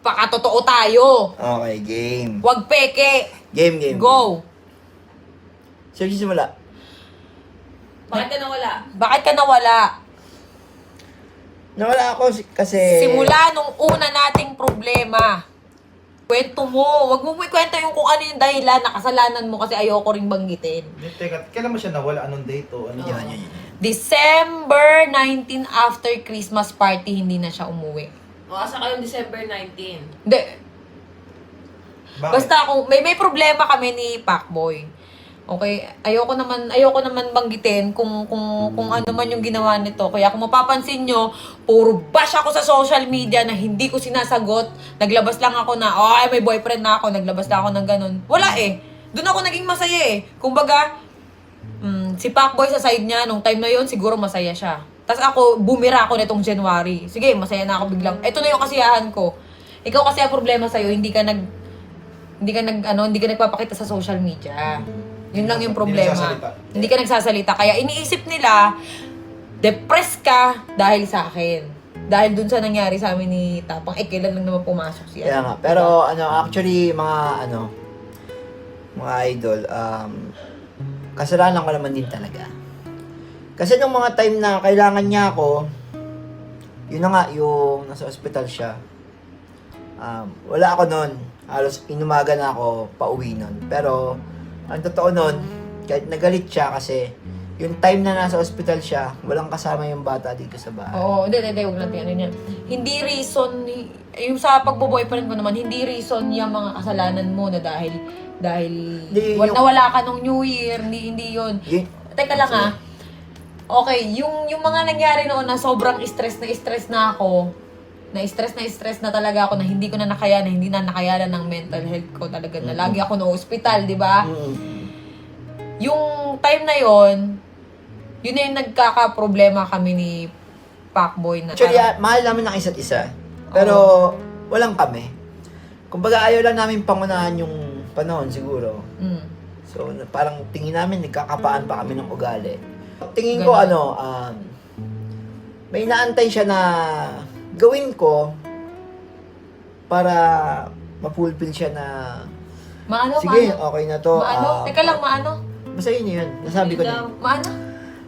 magpakatotoo tayo. Okay, game. Huwag peke. Game. Go. Sir, simula. Bakit ka nawala? Bakit ka nawala? Nawala ako kasi... Simula nung una nating problema. Kwento mo. Huwag mo ikwento yung kung ano yung dahilan na kasalanan mo kasi ayoko ring banggitin. Teka, kailan mo siya nawala? Anong date o ano? Yan. December 19 after Christmas party, hindi na siya umuwi. O, asa kayong December 19? Hindi. Bakit? Basta kung may problema kami ni Pacboy. Okay, ayoko naman banggitin kung ano man yung ginawa nito. Kaya kung mapapansin nyo, puro bash ako sa social media na hindi ko sinasagot. Naglabas lang ako na, ay may boyfriend na ako, naglabas lang ako ng ganun. Wala eh. Doon ako naging masaya eh. Kumbaga, si Pacboy sa side niya, nung time na yon siguro masaya siya. Tapos ako, bumira ako nitong January. Sige, masaya na ako biglang. Ito na yung kasiyahan ko. Ikaw kasi ang problema sa'yo, hindi ka nagpapakita sa social media. Yun lang yung problema. Hindi ka nagsasalita. Kaya iniisip nila, depressed ka dahil sa akin. Dahil dun sa nangyari sa amin ni Tapang, kailan lang naman pumasok siya. Kaya nga. Pero, actually, mga idol, kasalanan ko naman din talaga. Kasi nung mga time na kailangan niya ako, yun na nga, yung nasa ospital siya. Wala ako nun. Halos inumaga na ako pauwi nun. Pero, ang totoo nun, kahit nagalit siya kasi yung time na nasa ospital siya, walang kasama yung bata dito sa bahay. Oo, hindi, huwag natin ano yan. Hindi reason, yung sa pagbo-boyfriend ko naman, hindi reason yung mga kasalanan mo na dahil nawala ka nung New Year, hindi yun. Teka lang Okay, yung mga nangyari noon na sobrang stress na ako, na-stress na talaga ako na hindi ko na nakayanan, hindi na nakayanan ng mental health ko talaga na lagi ako na hospital, di ba? Yung time na yon, yun na yung nagkaka-problema kami ni Pacboy na Actually, mahal namin ng isa't isa. Pero, walang kami. Kumbaga, ayaw lang namin pangunahan yung panahon siguro. So, parang tingin namin, nagkakapaan pa kami ng ugali. Tingin ko, may inaantay siya na gawin ko para ma-fulfill siya na sige, okay na to. Teka lang, maano? Basta yun. Nasabi ko na. Maano?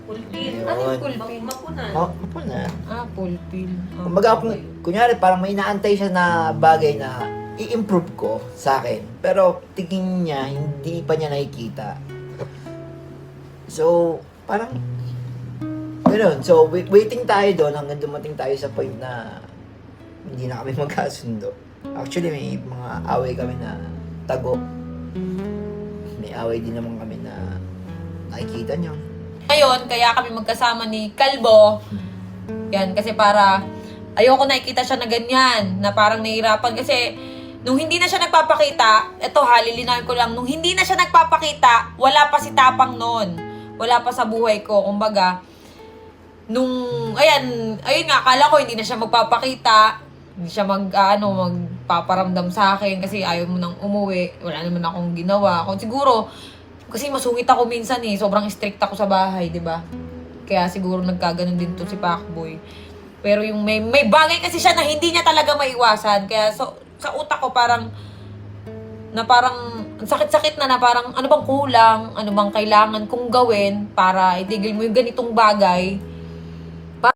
Pulpil. Ano yung pulpil? Mapunan. Mapunan. Pulpil. Kumbaga, kunyari, parang may inaantay siya na bagay na i-improve ko sa akin. Pero tingin niya, hindi pa niya nakikita. So, parang gano'n. So, waiting tayo doon hanggang dumating tayo sa point na hindi na kami magkasundo. Actually, may mga away kami na tago. May away din naman kami na nakikita niyo. Ngayon, kaya kami magkasama ni Kalbo. Yan, kasi para ayoko nakikita siya na ganyan, na parang nahihirapan. Kasi nung hindi na siya nagpapakita, eto lilinawin ko lang, nung hindi na siya nagpapakita, wala pa si Tapang noon. Wala pa sa buhay ko. Kumbaga, ayun nga, akala ko hindi na siya magpapakita, hindi siya magpaparamdam sa akin kasi ayaw mo nang umuwi, wala naman akong ginawa. Kung siguro, kasi masungit ako minsan sobrang strict ako sa bahay, di ba? Kaya siguro nagkaganon din to si Pacboy. Pero yung may bagay kasi siya na hindi niya talaga maiwasan, kaya sa utak ko parang sakit-sakit na parang ano bang kulang, ano bang kailangan kong gawin para itigil mo yung ganitong bagay